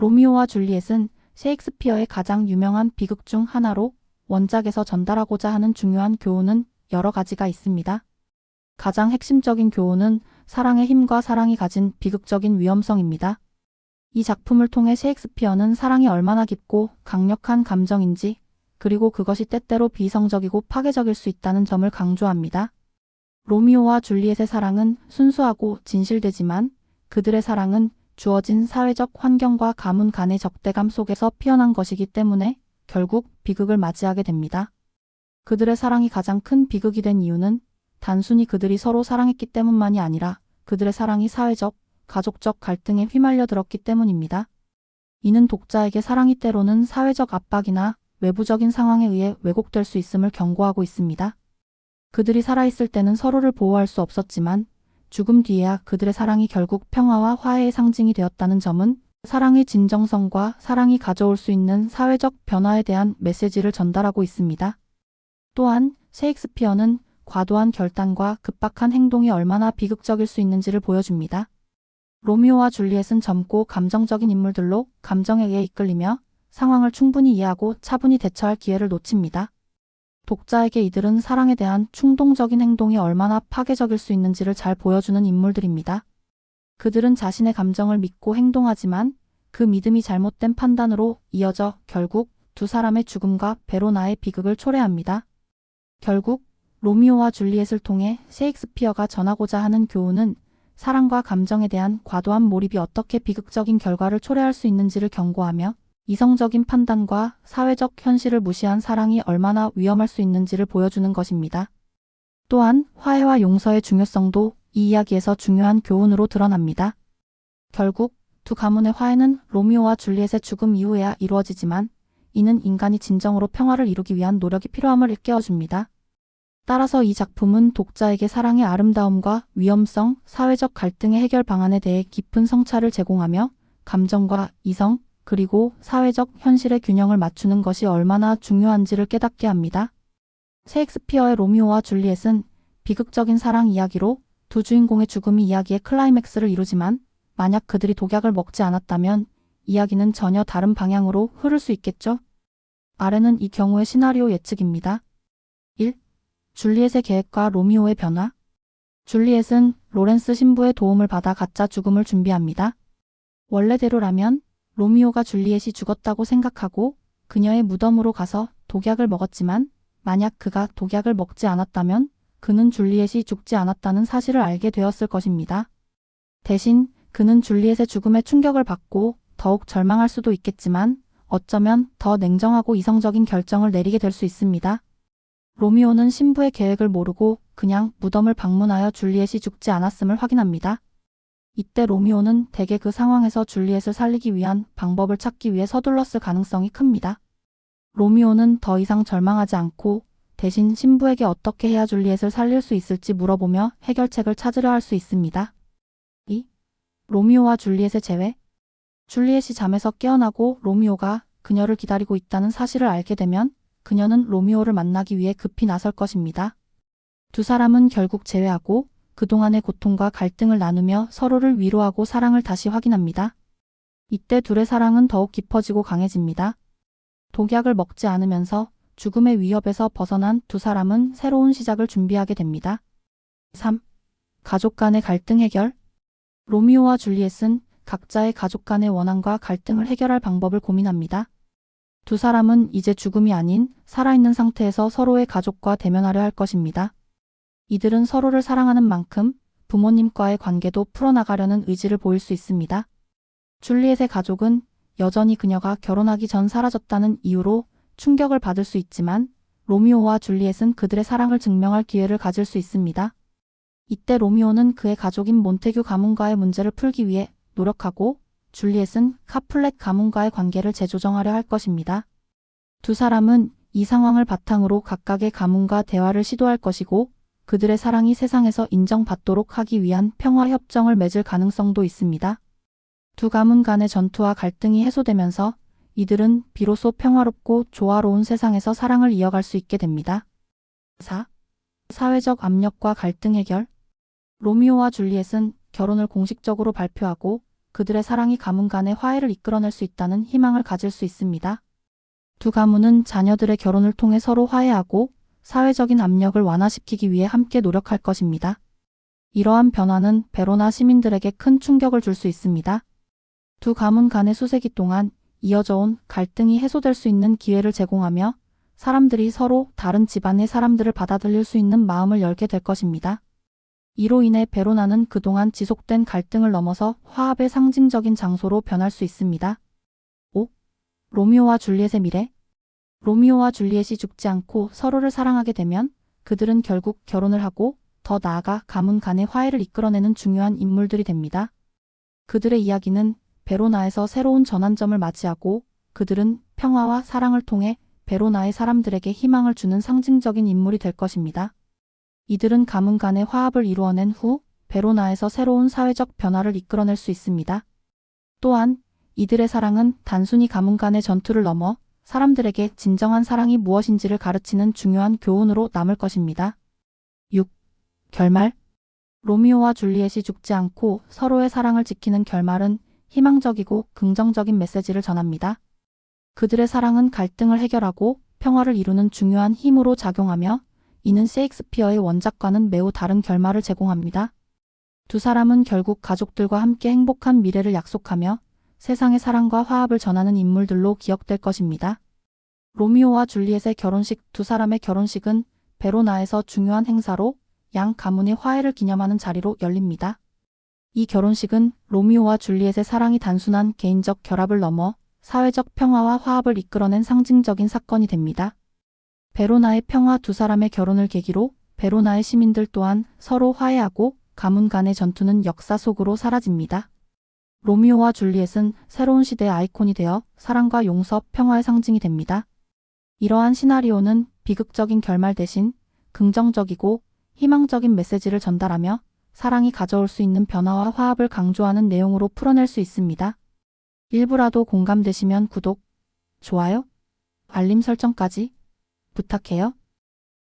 로미오와 줄리엣은 셰익스피어의 가장 유명한 비극 중 하나로 원작에서 전달하고자 하는 중요한 교훈은 여러 가지가 있습니다. 가장 핵심적인 교훈은 사랑의 힘과 사랑이 가진 비극적인 위험성입니다. 이 작품을 통해 셰익스피어는 사랑이 얼마나 깊고 강력한 감정인지, 그리고 그것이 때때로 비이성적이고 파괴적일 수 있다는 점을 강조합니다. 로미오와 줄리엣의 사랑은 순수하고 진실되지만 그들의 사랑은 주어진 사회적 환경과 가문 간의 적대감 속에서 피어난 것이기 때문에 결국 비극을 맞이하게 됩니다. 그들의 사랑이 가장 큰 비극이 된 이유는 단순히 그들이 서로 사랑했기 때문만이 아니라 그들의 사랑이 사회적, 가족적 갈등에 휘말려 들었기 때문입니다. 이는 독자에게 사랑이 때로는 사회적 압박이나 외부적인 상황에 의해 왜곡될 수 있음을 경고하고 있습니다. 그들이 살아있을 때는 서로를 보호할 수 없었지만 죽음 뒤에야 그들의 사랑이 결국 평화와 화해의 상징이 되었다는 점은 사랑의 진정성과 사랑이 가져올 수 있는 사회적 변화에 대한 메시지를 전달하고 있습니다. 또한 셰익스피어는 과도한 결단과 급박한 행동이 얼마나 비극적일 수 있는지를 보여줍니다. 로미오와 줄리엣은 젊고 감정적인 인물들로 감정에 의해 이끌리며 상황을 충분히 이해하고 차분히 대처할 기회를 놓칩니다. 독자에게 이들은 사랑에 대한 충동적인 행동이 얼마나 파괴적일 수 있는지를 잘 보여주는 인물들입니다. 그들은 자신의 감정을 믿고 행동하지만 그 믿음이 잘못된 판단으로 이어져 결국 두 사람의 죽음과 베로나의 비극을 초래합니다. 결국 로미오와 줄리엣을 통해 셰익스피어가 전하고자 하는 교훈은 사랑과 감정에 대한 과도한 몰입이 어떻게 비극적인 결과를 초래할 수 있는지를 경고하며 이성적인 판단과 사회적 현실을 무시한 사랑이 얼마나 위험할 수 있는지를 보여주는 것입니다. 또한 화해와 용서의 중요성도 이 이야기에서 중요한 교훈으로 드러납니다. 결국 두 가문의 화해는 로미오와 줄리엣의 죽음 이후에야 이루어지지만 이는 인간이 진정으로 평화를 이루기 위한 노력이 필요함을 일깨워줍니다. 따라서 이 작품은 독자에게 사랑의 아름다움과 위험성, 사회적 갈등의 해결 방안에 대해 깊은 성찰을 제공하며 감정과 이성, 그리고 사회적 현실의 균형을 맞추는 것이 얼마나 중요한지를 깨닫게 합니다. 셰익스피어의 로미오와 줄리엣은 비극적인 사랑 이야기로 두 주인공의 죽음이 이야기의 클라이맥스를 이루지만 만약 그들이 독약을 먹지 않았다면 이야기는 전혀 다른 방향으로 흐를 수 있겠죠? 아래는 이 경우의 시나리오 예측입니다. 1. 줄리엣의 계획과 로미오의 변화. 줄리엣은 로렌스 신부의 도움을 받아 가짜 죽음을 준비합니다. 원래대로라면 로미오가 줄리엣이 죽었다고 생각하고 그녀의 무덤으로 가서 독약을 먹었지만 만약 그가 독약을 먹지 않았다면 그는 줄리엣이 죽지 않았다는 사실을 알게 되었을 것입니다. 대신 그는 줄리엣의 죽음에 충격을 받고 더욱 절망할 수도 있겠지만 어쩌면 더 냉정하고 이성적인 결정을 내리게 될 수 있습니다. 로미오는 신부의 계획을 모르고 그냥 무덤을 방문하여 줄리엣이 죽지 않았음을 확인합니다. 이때 로미오는 대개 그 상황에서 줄리엣을 살리기 위한 방법을 찾기 위해 서둘렀을 가능성이 큽니다. 로미오는 더 이상 절망하지 않고 대신 신부에게 어떻게 해야 줄리엣을 살릴 수 있을지 물어보며 해결책을 찾으려 할 수 있습니다. 2. 로미오와 줄리엣의 재회. 줄리엣이 잠에서 깨어나고 로미오가 그녀를 기다리고 있다는 사실을 알게 되면 그녀는 로미오를 만나기 위해 급히 나설 것입니다. 두 사람은 결국 재회하고 그동안의 고통과 갈등을 나누며 서로를 위로하고 사랑을 다시 확인합니다. 이때 둘의 사랑은 더욱 깊어지고 강해집니다. 독약을 먹지 않으면서 죽음의 위협에서 벗어난 두 사람은 새로운 시작을 준비하게 됩니다. 3. 가족 간의 갈등 해결. 로미오와 줄리엣은 각자의 가족 간의 원한과 갈등을 해결할 방법을 고민합니다. 두 사람은 이제 죽음이 아닌 살아있는 상태에서 서로의 가족과 대면하려 할 것입니다. 이들은 서로를 사랑하는 만큼 부모님과의 관계도 풀어나가려는 의지를 보일 수 있습니다. 줄리엣의 가족은 여전히 그녀가 결혼하기 전 사라졌다는 이유로 충격을 받을 수 있지만 로미오와 줄리엣은 그들의 사랑을 증명할 기회를 가질 수 있습니다. 이때 로미오는 그의 가족인 몬테규 가문과의 문제를 풀기 위해 노력하고 줄리엣은 카플렛 가문과의 관계를 재조정하려 할 것입니다. 두 사람은 이 상황을 바탕으로 각각의 가문과 대화를 시도할 것이고 그들의 사랑이 세상에서 인정받도록 하기 위한 평화 협정을 맺을 가능성도 있습니다. 두 가문 간의 전투와 갈등이 해소되면서 이들은 비로소 평화롭고 조화로운 세상에서 사랑을 이어갈 수 있게 됩니다. 4. 사회적 압력과 갈등 해결. 로미오와 줄리엣은 결혼을 공식적으로 발표하고 그들의 사랑이 가문 간의 화해를 이끌어낼 수 있다는 희망을 가질 수 있습니다. 두 가문은 자녀들의 결혼을 통해 서로 화해하고 사회적인 압력을 완화시키기 위해 함께 노력할 것입니다. 이러한 변화는 베로나 시민들에게 큰 충격을 줄 수 있습니다. 두 가문 간의 수세기 동안 이어져 온 갈등이 해소될 수 있는 기회를 제공하며 사람들이 서로 다른 집안의 사람들을 받아들일 수 있는 마음을 열게 될 것입니다. 이로 인해 베로나는 그동안 지속된 갈등을 넘어서 화합의 상징적인 장소로 변할 수 있습니다. 5. 로미오와 줄리엣의 미래. 로미오와 줄리엣이 죽지 않고 서로를 사랑하게 되면 그들은 결국 결혼을 하고 더 나아가 가문 간의 화해를 이끌어내는 중요한 인물들이 됩니다. 그들의 이야기는 베로나에서 새로운 전환점을 맞이하고 그들은 평화와 사랑을 통해 베로나의 사람들에게 희망을 주는 상징적인 인물이 될 것입니다. 이들은 가문 간의 화합을 이루어낸 후 베로나에서 새로운 사회적 변화를 이끌어낼 수 있습니다. 또한 이들의 사랑은 단순히 가문 간의 전투를 넘어 사람들에게 진정한 사랑이 무엇인지를 가르치는 중요한 교훈으로 남을 것입니다. 6. 결말. 로미오와 줄리엣이 죽지 않고 서로의 사랑을 지키는 결말은 희망적이고 긍정적인 메시지를 전합니다. 그들의 사랑은 갈등을 해결하고 평화를 이루는 중요한 힘으로 작용하며 이는 셰익스피어의 원작과는 매우 다른 결말을 제공합니다. 두 사람은 결국 가족들과 함께 행복한 미래를 약속하며 세상의 사랑과 화합을 전하는 인물들로 기억될 것입니다. 로미오와 줄리엣의 결혼식. 두 사람의 결혼식은 베로나에서 중요한 행사로 양 가문의 화해를 기념하는 자리로 열립니다. 이 결혼식은 로미오와 줄리엣의 사랑이 단순한 개인적 결합을 넘어 사회적 평화와 화합을 이끌어낸 상징적인 사건이 됩니다. 베로나의 평화. 두 사람의 결혼을 계기로 베로나의 시민들 또한 서로 화해하고 가문 간의 전투는 역사 속으로 사라집니다. 로미오와 줄리엣은 새로운 시대의 아이콘이 되어 사랑과 용서, 평화의 상징이 됩니다. 이러한 시나리오는 비극적인 결말 대신 긍정적이고 희망적인 메시지를 전달하며 사랑이 가져올 수 있는 변화와 화합을 강조하는 내용으로 풀어낼 수 있습니다. 일부라도 공감되시면 구독, 좋아요, 알림 설정까지 부탁해요.